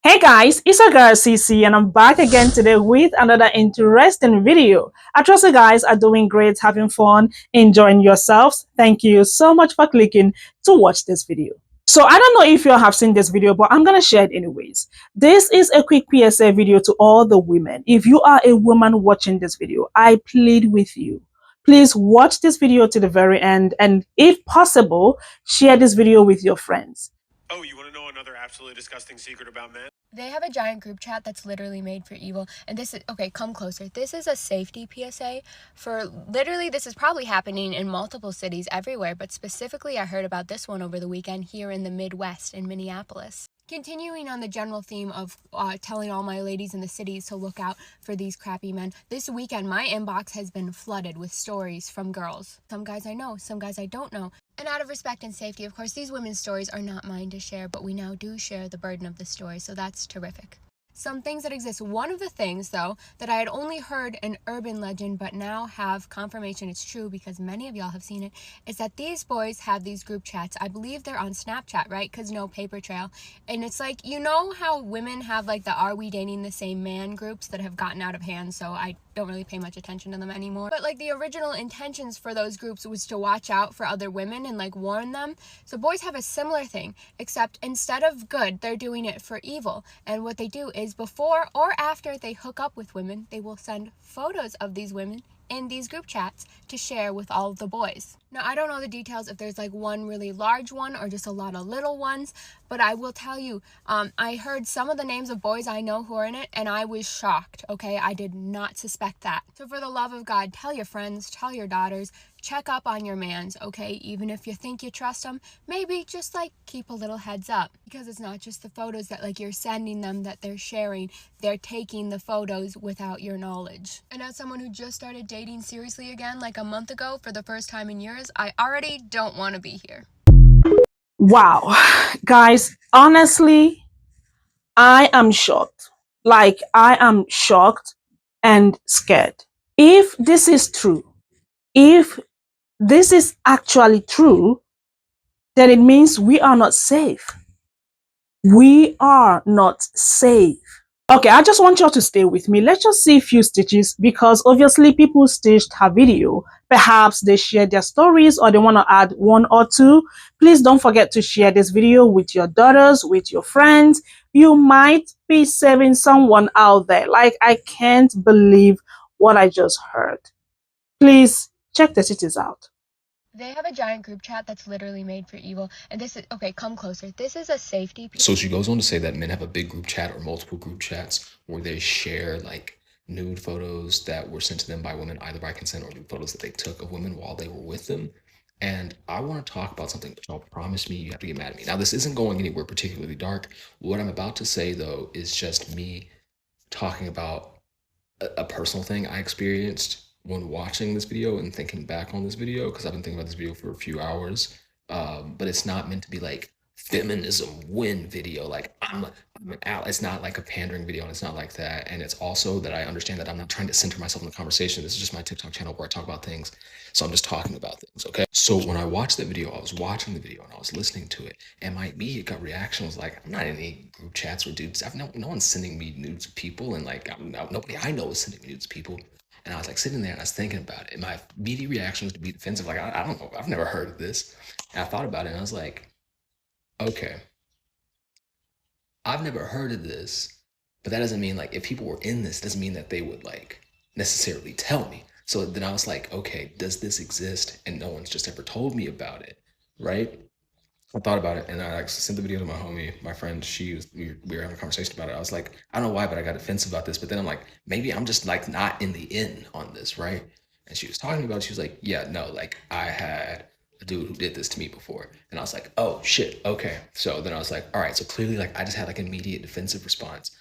Hey guys, it's your girl CC and I'm back again today with another interesting video. I trust you guys are doing great, having fun, enjoying yourselves. Thank you so much for clicking to watch this video. So I don't know if you have seen this video, but I'm going to share it anyways. This is a quick PSA video to all the women. If you are a woman watching this video, I plead with you. Please watch this video to the very end and if possible, share this video with your friends. Oh, you want to know another absolutely disgusting secret about men? They have a giant group chat that's literally made for evil. And this is, okay, come closer. This is a safety PSA for literally, this is probably happening in multiple cities everywhere, but specifically I heard about this one over the weekend here in the Midwest in Minneapolis. Continuing on the general theme of telling all my ladies in the cities to look out for these crappy men, this weekend my inbox has been flooded with stories from girls. Some guys I know, some guys I don't know. And out of respect and safety, of course, these women's stories are not mine to share, but we now do share the burden of the story, so that's terrific. Some things that exist. One of the things, though, that I had only heard an urban legend, but now have confirmation it's true because many of y'all have seen it, is that these boys have these group chats. I believe they're on Snapchat, right? Because no paper trail. And it's like, you know how women have like the Are We Dating the Same Man groups that have gotten out of hand, so I don't really pay much attention to them anymore. But like the original intentions for those groups was to watch out for other women and like warn them. So boys have a similar thing, except instead of good, they're doing it for evil. And what they do is before or after they hook up with women, they will send photos of these women in these group chats to share with all of the boys. Now, I don't know the details if there's like one really large one or just a lot of little ones, but I will tell you, I heard some of the names of boys I know who are in it, and I was shocked, okay? I did not suspect that. So for the love of God, tell your friends, tell your daughters, check up on your mans, okay? Even if you think you trust them, maybe just like keep a little heads up, because it's not just the photos that like you're sending them that they're sharing. They're taking the photos without your knowledge. And as someone who just started dating seriously again like a month ago for the first time in years, I already don't want to be here. Wow, guys, honestly, I am shocked. Like, I am shocked and scared. If this is true, if this is actually true, then it means we are not safe. We are not safe. Okay, I just want y'all to stay with me. Let's just see a few stitches because obviously people stitched her video. Perhaps they shared their stories or they want to add one or two. Please don't forget to share this video with your daughters, with your friends. You might be saving someone out there. Like, I can't believe what I just heard. Please check the stitches out. They have a giant group chat that's literally made for evil. And this is, okay, come closer. This is a safety. So she goes on to say that men have a big group chat or multiple group chats where they share like nude photos that were sent to them by women, either by consent or nude photos that they took of women while they were with them. And I want to talk about something, but y'all promise me you have to get mad at me. Now, this isn't going anywhere particularly dark. What I'm about to say, though, is just me talking about a personal thing I experienced when watching this video and thinking back on this video, because I've been thinking about this video for a few hours. But it's not meant to be like feminism win video. Like I'm an ally. It's not like a pandering video, and it's not like that. And it's also that I understand that I'm not trying to center myself in the conversation. This is just my TikTok channel where I talk about things. So I'm just talking about things. Okay. So when I watched the video, I was watching the video and I was listening to it, and my immediate gut reaction was like, I'm not in any group chats where dudes. No one's sending me nudes of people, and like nobody I know is sending me nudes of people. And I was like sitting there and I was thinking about it. And my immediate reaction was to be defensive. Like, I don't know. I've never heard of this. And I thought about it and I was like, okay, I've never heard of this, but that doesn't mean like if people were in this, it doesn't mean that they would like necessarily tell me. So then I was like, okay, does this exist? And no one's just ever told me about it, right? I thought about it and I actually sent the video to my homie, my friend. We were having a conversation about it. I was like, I don't know why, but I got defensive about this. But then I'm like, maybe I'm just like not in the in on this, right? And she was talking about it. She was like, yeah, no, like I had a dude who did this to me before. And I was like, oh shit, okay. So then I was like, all right, so clearly like I just had like an immediate defensive response.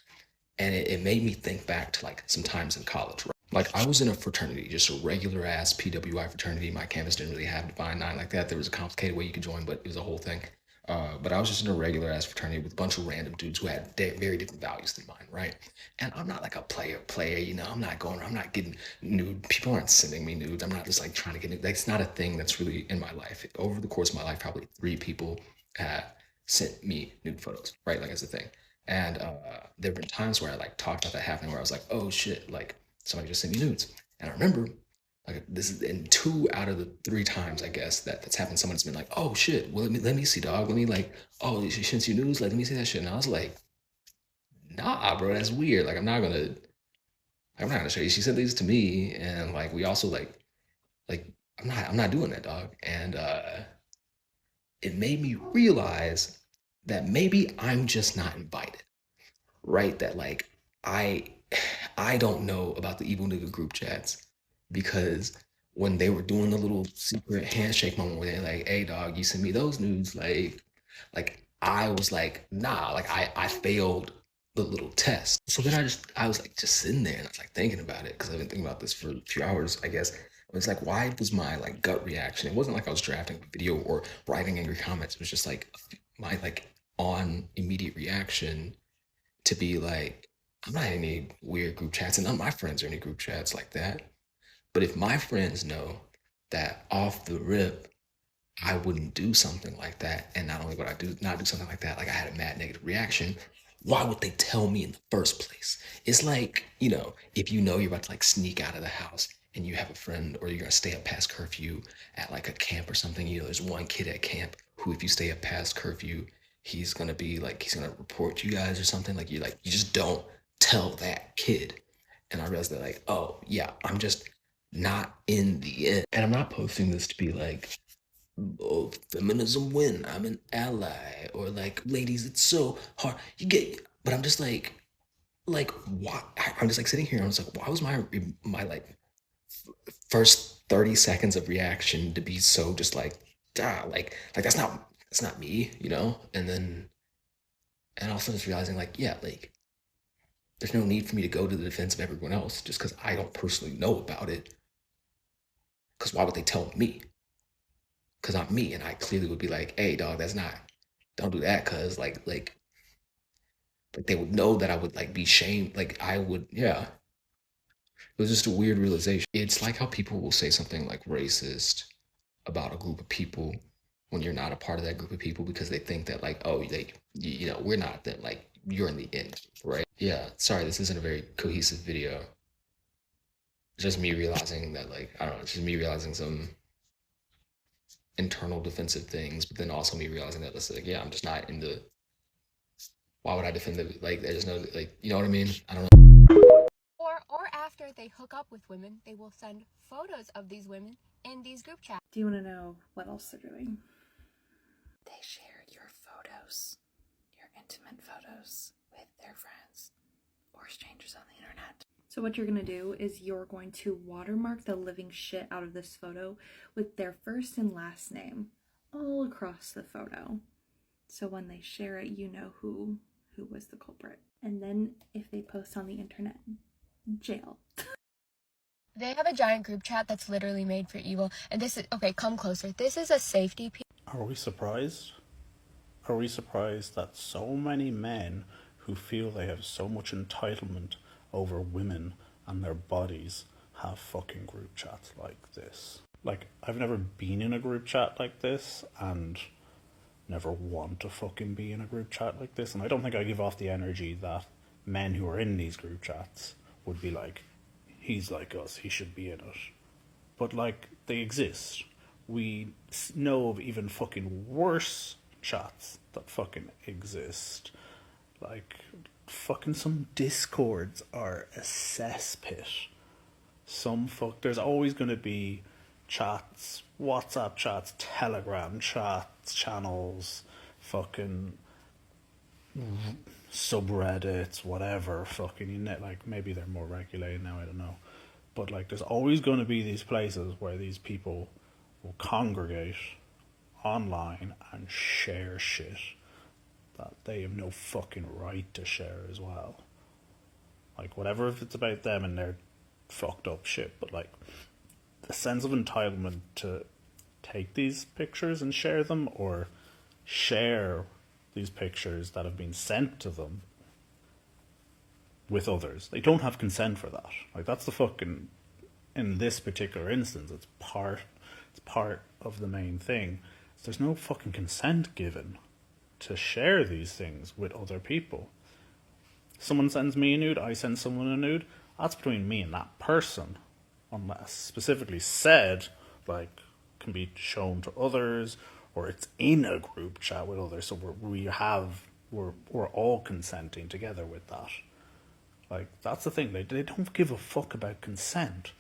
And it made me think back to like some times in college, right? Like I was in a fraternity, just a regular ass PWI fraternity. My campus didn't really have Divine Nine like that. There was a complicated way you could join, but it was a whole thing. But I was just in a regular ass fraternity with a bunch of random dudes who had very different values than mine, right? And I'm not like a player, you know. I'm not getting nude. People aren't sending me nudes. I'm not just like trying to get nude. That's not a thing that's really in my life. Over the course of my life, probably 3 people have sent me nude photos, right? Like it's a thing. And there have been times where I like talked about that happening where I was like, oh shit, like somebody just sent me nudes. And I remember like this is in 2 out of the 3 times I guess that's happened. Someone's been like, oh shit, well let me see, dog. Let me like, oh she sent you nudes, like let me see that shit. And I was like, nah, bro, that's weird. Like I'm not gonna show you. She sent these to me, and like we also like I'm not doing that, dog. And it made me realize that maybe I'm just not invited, right? That like I I don't know about the evil nigga group chats because when they were doing the little secret handshake moment where they're like, hey dog, you sent me those nudes, like I was like, nah, like I failed the little test. So then I was like just sitting there and I was like thinking about it because I've been thinking about this for a few hours, I guess. It's like, why was my like gut reaction? It wasn't like I was drafting a video or writing angry comments. It was just like my like on immediate reaction to be like, I'm not in any weird group chats, and none of my friends are in any group chats like that. But if my friends know that off the rip, I wouldn't do something like that, and not only would I not do something like that, like I had a mad negative reaction, why would they tell me in the first place? It's like, if you know you're about to like sneak out of the house and you have a friend or you're gonna stay up past curfew at like a camp or something, there's one kid at camp who if you stay up past curfew, he's gonna be like he's gonna report you guys or something. You just don't tell that kid. And I realized that like, oh yeah, I'm just not in the end. And I'm not posting this to be like, oh, feminism win, I'm an ally, or like, ladies, it's so hard. But I'm just like, why? I'm just like sitting here and I was like, why was my like first 30 seconds of reaction to be so just like, like that's not me, and also just realizing like, yeah, like there's no need for me to go to the defense of everyone else just because I don't personally know about it. Because why would they tell me? Because I'm me, and I clearly would be like, hey, dog, don't do that, because like they would know that I would like be shamed. Like I would, yeah. It was just a weird realization. It's like how people will say something like racist about a group of people when you're not a part of that group of people because they think that like, oh, we're not them. Like you're in the end, right? Yeah. Sorry, this isn't a very cohesive video. It's just me realizing that like, I don't know, it's just me realizing some internal defensive things, but then also me realizing that it's like, yeah, I'm just not in the. Why would I defend the like? There's no like, you know what I mean? I don't know. Or after they hook up with women, they will send photos of these women in these group chats. Do you want to know what else they're doing? They share your photos, your intimate photos, with their friends or strangers on the internet. So what you're going to do is you're going to watermark the living shit out of this photo with their first and last name all across the photo. So when they share it, you know who was the culprit. And then if they post on the internet, jail. They have a giant group chat that's literally made for evil. And this is, okay, come closer. This is a safety piece. Are we surprised? Are we surprised that so many men who feel they have so much entitlement over women and their bodies have fucking group chats like this? Like, I've never been in a group chat like this and never want to fucking be in a group chat like this. And I don't think I give off the energy that men who are in these group chats would be like, he's like us, he should be in it. But like, they exist. We know of even fucking worse chats that fucking exist. Like, fucking some discords are a cesspit. There's always going to be chats, WhatsApp chats, Telegram chats, channels, fucking subreddits, whatever, fucking, like, maybe they're more regulated now, I don't know. But like, there's always going to be these places where these people will congregate online and share shit that they have no fucking right to share as well. Like, whatever if it's about them and their fucked up shit, but like, the sense of entitlement to take these pictures and share them, or share these pictures that have been sent to them with others. They don't have consent for that. Like, that's the fucking, in this particular instance, it's part of the main thing. There's no fucking consent given to share these things with other people. Someone sends me a nude, I send someone a nude. That's between me and that person. Unless specifically said, like, can be shown to others, or it's in a group chat with others, so we're all consenting together with that. Like, that's the thing, they don't give a fuck about consent.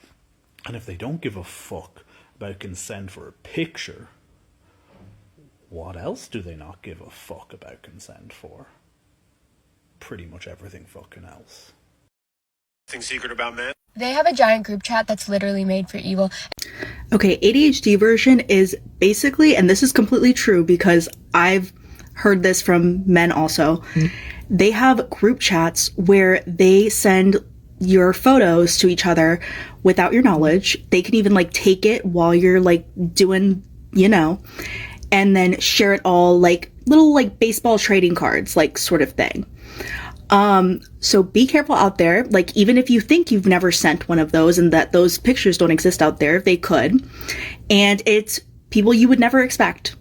And if they don't give a fuck about consent for a picture, what else do they not give a fuck about consent for? Pretty much everything fucking else. Secret about men? They have a giant group chat that's literally made for evil. Okay, ADHD version is basically, and this is completely true because I've heard this from men also, they have group chats where they send your photos to each other without your knowledge. They can even like take it while you're like doing, you know, and then share it all like little like baseball trading cards, like sort of thing. So be careful out there. Like, even if you think you've never sent one of those and that those pictures don't exist out there, they could. And it's people you would never expect.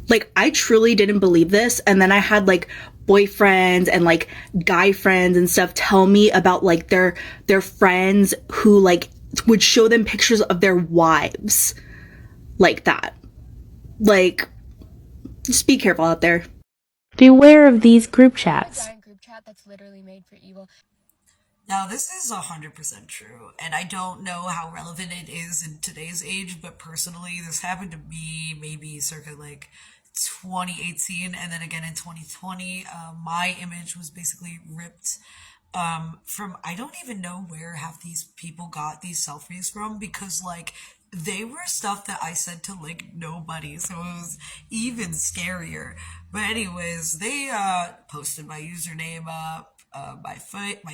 Like, I truly didn't believe this. And then I had like boyfriends and like guy friends and stuff tell me about like their friends who like would show them pictures of their wives like that. Like, just be careful out there. Beware of these group chats. A giant group chat that's literally made for evil. Now, this is 100% true, and I don't know how relevant it is in today's age, but personally, this happened to me maybe circa like 2018, and then again in 2020. My image was basically ripped from, I don't even know where half these people got these selfies from, because like they were stuff that I sent to like nobody, so it was even scarier. But anyways, they posted my username up, my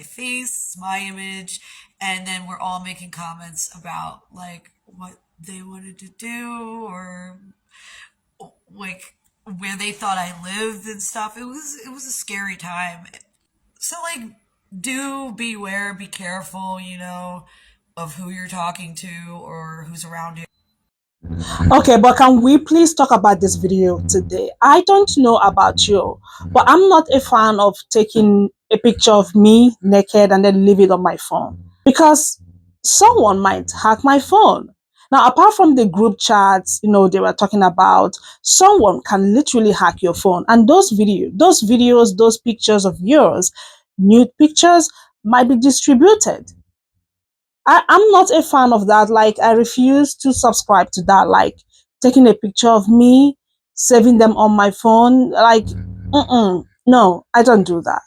face, my image, and then we're all making comments about like what they wanted to do, or like where they thought I lived and stuff. It was a scary time. So like, do beware, be careful, you know, of who you're talking to or who's around you. Okay, but can we please talk about this video today? I don't know about you, but I'm not a fan of taking a picture of me naked and then leave it on my phone, because someone might hack my phone. Now, apart from the group chats, you know, they were talking about, someone can literally hack your phone, and those videos, those pictures of yours, nude pictures, might be distributed. I'm not a fan of that. Like, I refuse to subscribe to that. Like, taking a picture of me, saving them on my phone. Like, no, I don't do that.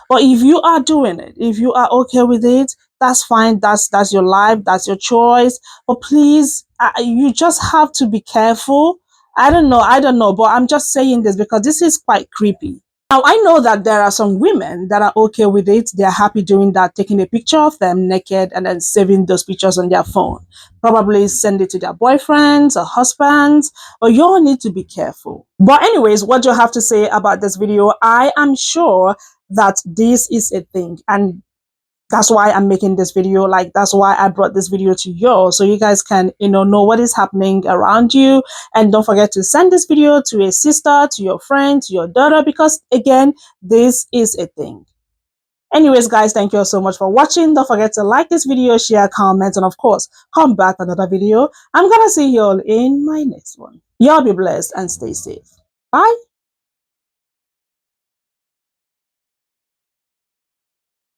But if you are doing it, if you are okay with it, that's fine. That's your life. That's your choice. But please, you just have to be careful. I don't know. But I'm just saying this because this is quite creepy. Now, I know that there are some women that are okay with it. They're happy doing that, taking a picture of them naked and then saving those pictures on their phone. Probably send it to their boyfriends or husbands, but you all need to be careful. But anyways, what do you have to say about this video? I am sure that this is a thing, and that's why I'm making this video. Like, that's why I brought this video to you, so you guys can, you know what is happening around you. And don't forget to send this video to a sister, to your friend, to your daughter, because again, this is a thing. Anyways, guys, thank you all so much for watching. Don't forget to like this video, share, comment, and of course, come back for another video. I'm gonna see you all in my next one. Y'all be blessed and stay safe. Bye.